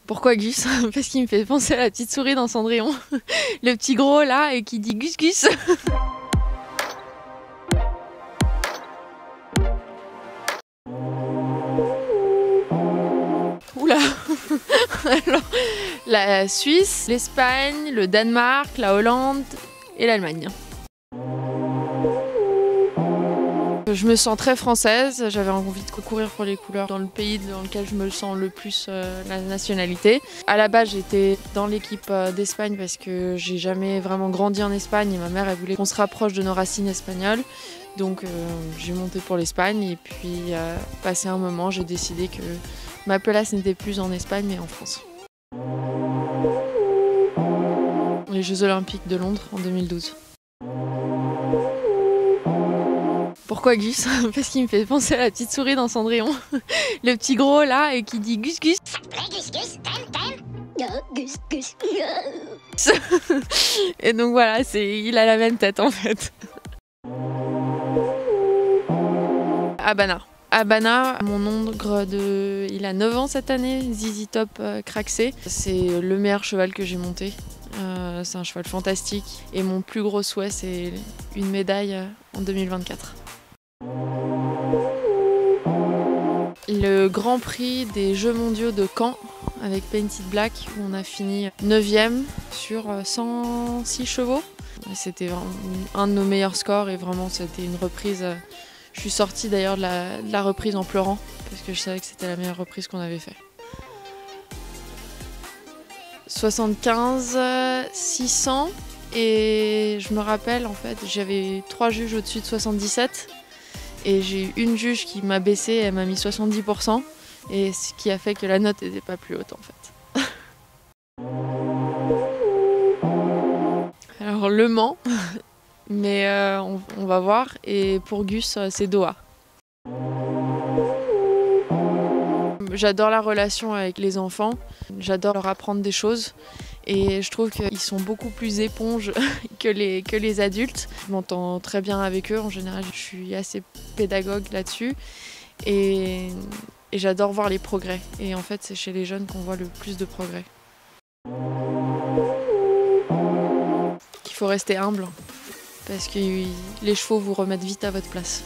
Pourquoi Gus? Parce qu'il me fait penser à la petite souris dans Cendrillon. Le petit gros là et qui dit Gus Gus. Oula. Alors, la Suisse, l'Espagne, le Danemark, la Hollande et l'Allemagne. Je me sens très française, j'avais envie de courir pour les couleurs dans le pays dans lequel je me sens le plus la nationalité. À la base j'étais dans l'équipe d'Espagne parce que j'ai jamais vraiment grandi en Espagne et ma mère elle voulait qu'on se rapproche de nos racines espagnoles. Donc j'ai monté pour l'Espagne et puis passé un moment j'ai décidé que ma place n'était plus en Espagne mais en France. Les Jeux Olympiques de Londres en 2012. Pourquoi Gus? Parce qu'il me fait penser à la petite souris dans Cendrillon. Le petit gros là et qui dit Gus Gus. Gus Gus, Gus Gus. Et donc voilà, il a la même tête en fait. Habana. Habana, mon ogre il a 9 ans cette année, ZZ Top Craxé. C'est le meilleur cheval que j'ai monté. C'est un cheval fantastique et mon plus gros souhait c'est une médaille en 2024. Le Grand Prix des Jeux mondiaux de Caen avec Painted Black où on a fini 9e sur 106 chevaux. C'était un de nos meilleurs scores et vraiment c'était une reprise. Je suis sortie d'ailleurs de la reprise en pleurant parce que je savais que c'était la meilleure reprise qu'on avait fait. 75, 600 et je me rappelle en fait j'avais 3 juges au-dessus de 77 et j'ai eu une juge qui m'a baissé, elle m'a mis 70% et ce qui a fait que la note n'était pas plus haute en fait. Alors Le Mans, mais on va voir et pour Gus c'est Doha. J'adore la relation avec les enfants, j'adore leur apprendre des choses et je trouve qu'ils sont beaucoup plus éponges que les adultes. Je m'entends très bien avec eux, en général je suis assez pédagogue là-dessus et j'adore voir les progrès. Et en fait c'est chez les jeunes qu'on voit le plus de progrès. Il faut rester humble parce que les chevaux vous remettent vite à votre place.